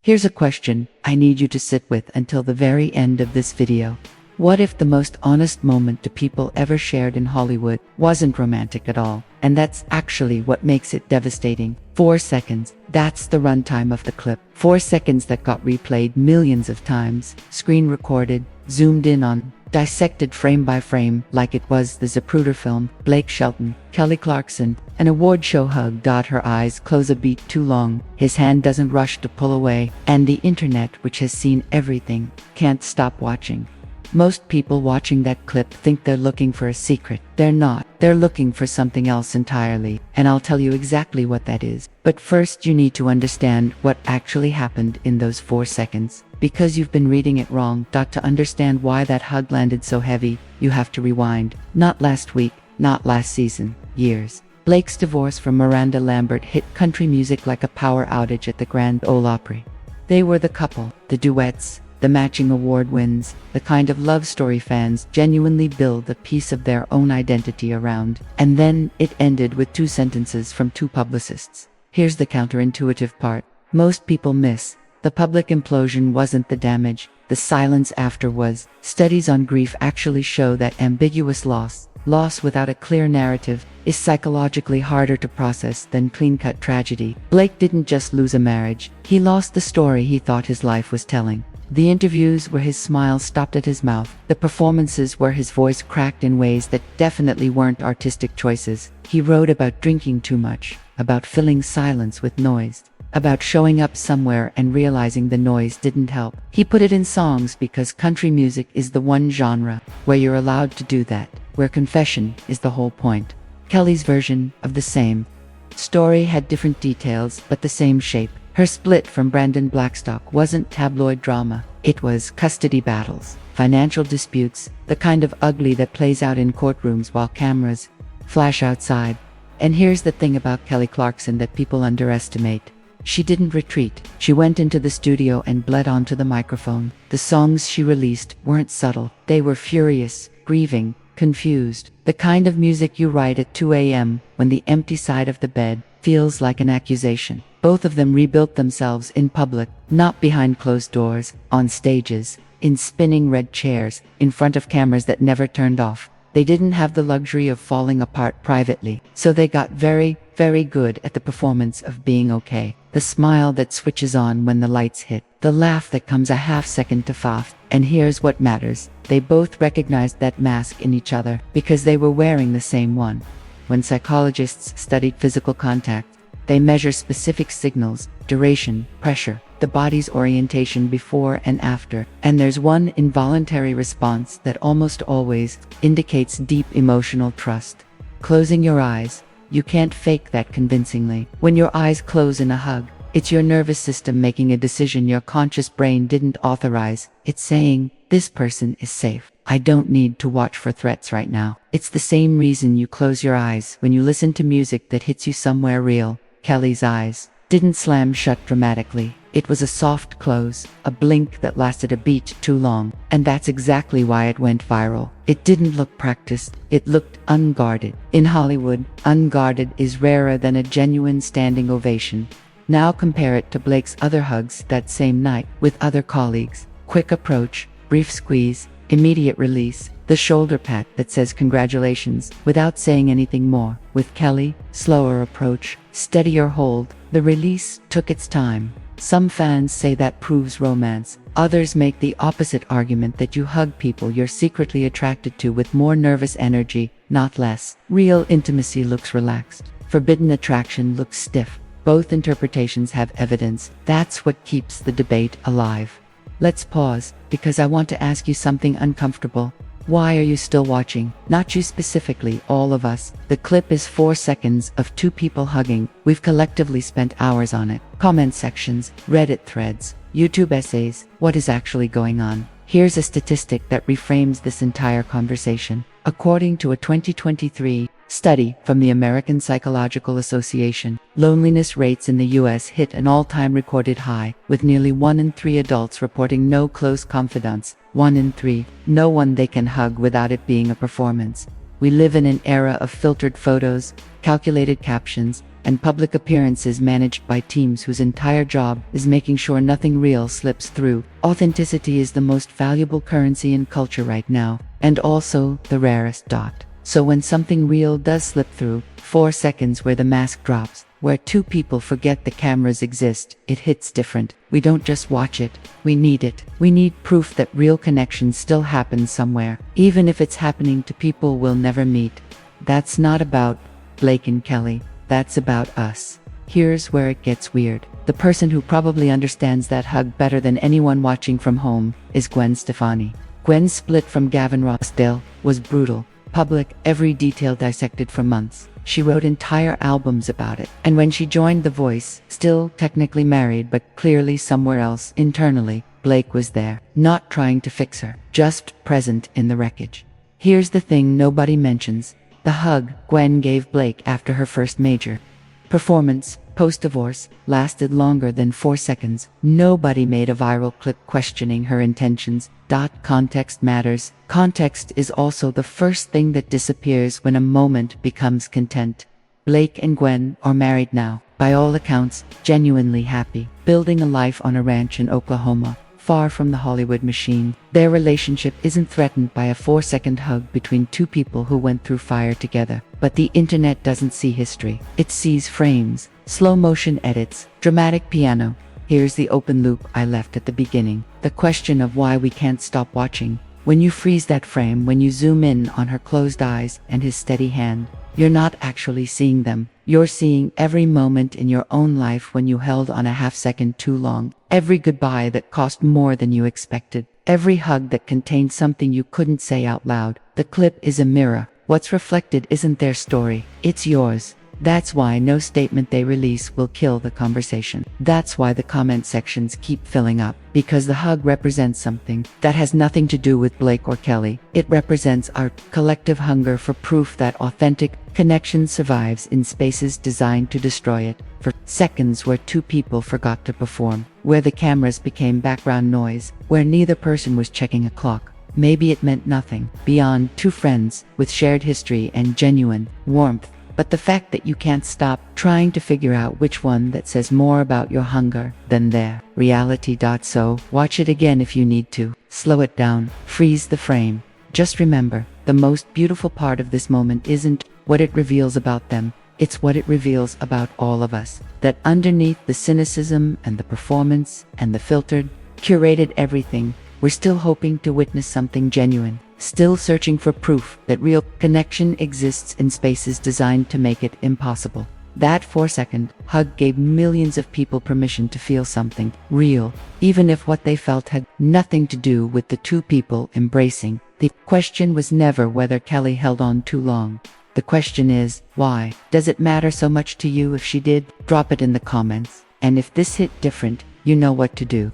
Here's a question I need you to sit with until the very end of this video. What if the most honest moment two people ever shared in Hollywood wasn't romantic at all? And that's actually what makes it devastating. 4 seconds. That's the runtime of the clip. 4 seconds that got replayed millions of times, screen recorded, zoomed in on, dissected frame by frame like it was the Zapruder film. Blake Shelton, Kelly Clarkson, an award show hug. Her eyes close a beat too long. His hand doesn't rush to pull away. And the internet, which has seen everything, can't stop watching. Most people watching that clip think they're looking for a secret. They're not. They're looking for something else entirely. And I'll tell you exactly what that is. But first you need to understand what actually happened in those 4 seconds. Because you've been reading it wrong. To understand why that hug landed so heavy, you have to rewind. Not last week, not last season, years. Blake's divorce from Miranda Lambert hit country music like a power outage at the Grand Ole Opry. They were the couple, the duets, the matching award wins, the kind of love story fans genuinely build a piece of their own identity around. And then it ended with 2 sentences from 2 publicists. Here's the counterintuitive part. Most people miss. The public implosion wasn't the damage. The silence after was. Studies on grief actually show that ambiguous loss without a clear narrative, is psychologically harder to process than clean-cut tragedy. Blake didn't just lose a marriage. He lost the story he thought his life was telling. The interviews where his smile stopped at his mouth, the performances where his voice cracked in ways that definitely weren't artistic choices. He wrote about drinking too much, about filling silence with noise, about showing up somewhere and realizing the noise didn't help. He put it in songs because country music is the one genre where you're allowed to do that, where confession is the whole point. Kelly's version of the same story had different details but the same shape. Her split from Brandon Blackstock wasn't tabloid drama. It was custody battles, financial disputes, the kind of ugly that plays out in courtrooms while cameras flash outside. And here's the thing about Kelly Clarkson that people underestimate. She didn't retreat. She went into the studio and bled onto the microphone. The songs she released weren't subtle. They were furious, grieving, confused. The kind of music you write at 2 a.m. when the empty side of the bed feels like an accusation. Both of them rebuilt themselves in public, not behind closed doors, on stages, in spinning red chairs, in front of cameras that never turned off. They didn't have the luxury of falling apart privately, so they got very, very good at the performance of being okay. The smile that switches on when the lights hit, the laugh that comes a half second to faff. And here's what matters. They both recognized that mask in each other because they were wearing the same one. When psychologists studied physical contact, they measure specific signals, duration, pressure, the body's orientation before and after, and there's one involuntary response that almost always indicates deep emotional trust. Closing your eyes. You can't fake that convincingly. When your eyes close in a hug, it's your nervous system making a decision your conscious brain didn't authorize. It's saying, this person is safe. I don't need to watch for threats right now. It's the same reason you close your eyes when you listen to music that hits you somewhere real. Kelly's eyes didn't slam shut dramatically. It was a soft close, a blink that lasted a beat too long. And that's exactly why it went viral. It didn't look practiced. It looked unguarded. In Hollywood, unguarded is rarer than a genuine standing ovation. Now compare it to Blake's other hugs that same night with other colleagues. Quick approach, brief squeeze, immediate release, the shoulder pat that says congratulations without saying anything more. With Kelly, slower approach, steadier hold. The release took its time. Some fans say that proves romance. Others make the opposite argument that you hug people you're secretly attracted to with more nervous energy, not less. Real intimacy looks relaxed. Forbidden attraction looks stiff. Both interpretations have evidence. That's what keeps the debate alive. Let's pause, because I want to ask you something uncomfortable. Why are you still watching? Not you specifically, all of us. The clip is 4 seconds of 2 people hugging. We've collectively spent hours on it. Comment sections, Reddit threads, YouTube essays. What is actually going on? Here's a statistic that reframes this entire conversation. According to a 2023 study from the American Psychological Association, loneliness rates in the U.S. hit an all-time recorded high, with nearly 1 in 3 adults reporting no close confidants. 1 in 3, no one they can hug without it being a performance. We live in an era of filtered photos, calculated captions, and public appearances managed by teams whose entire job is making sure nothing real slips through. Authenticity is the most valuable currency in culture right now, and also the rarest dot. So when something real does slip through, 4 seconds where the mask drops, where two people forget the cameras exist, it hits different. We don't just watch it, we need it. We need proof that real connection still happens somewhere, even if it's happening to people we'll never meet. That's not about Blake and Kelly, that's about us. Here's where it gets weird. The person who probably understands that hug better than anyone watching from home is Gwen Stefani. Gwen's split from Gavin Rossdale was brutal, public, every detail dissected for months. She wrote entire albums about it. And when she joined The Voice, still technically married but clearly somewhere else internally, Blake was there, not trying to fix her, just present in the wreckage. Here's the thing nobody mentions. The hug Gwen gave Blake after her first major performance, post-divorce, lasted longer than 4 seconds. Nobody made a viral clip questioning her intentions. Context matters. Context is also the first thing that disappears when a moment becomes content. Blake and Gwen are married now, by all accounts, genuinely happy, building a life on a ranch in Oklahoma, far from the Hollywood machine. Their relationship isn't threatened by a 4-second hug between two people who went through fire together. But the internet doesn't see history. It sees frames, slow motion edits, dramatic piano. Here's the open loop I left at the beginning. The question of why we can't stop watching. When you freeze that frame, when you zoom in on her closed eyes and his steady hand, you're not actually seeing them. You're seeing every moment in your own life when you held on a half-second too long. Every goodbye that cost more than you expected. Every hug that contained something you couldn't say out loud. The clip is a mirror. What's reflected isn't their story, it's yours. That's why no statement they release will kill the conversation. That's why the comment sections keep filling up. Because the hug represents something that has nothing to do with Blake or Kelly. It represents our collective hunger for proof that authentic connection survives in spaces designed to destroy it. For seconds where two people forgot to perform, where the cameras became background noise, where neither person was checking a clock. Maybe it meant nothing beyond two friends with shared history and genuine warmth. But the fact that you can't stop trying to figure out which one that says more about your hunger than their reality. So watch it again if you need to. Slow it down. Freeze the frame. Just remember, the most beautiful part of this moment isn't what it reveals about them. It's what it reveals about all of us. That underneath the cynicism and the performance and the filtered, curated everything, we're still hoping to witness something genuine. Still searching for proof that real connection exists in spaces designed to make it impossible. That 4-second hug gave millions of people permission to feel something real, even if what they felt had nothing to do with the two people embracing. The question was never whether Kelly held on too long. The question is, why? Does it matter so much to you if she did? Drop it in the comments. And if this hit different, you know what to do.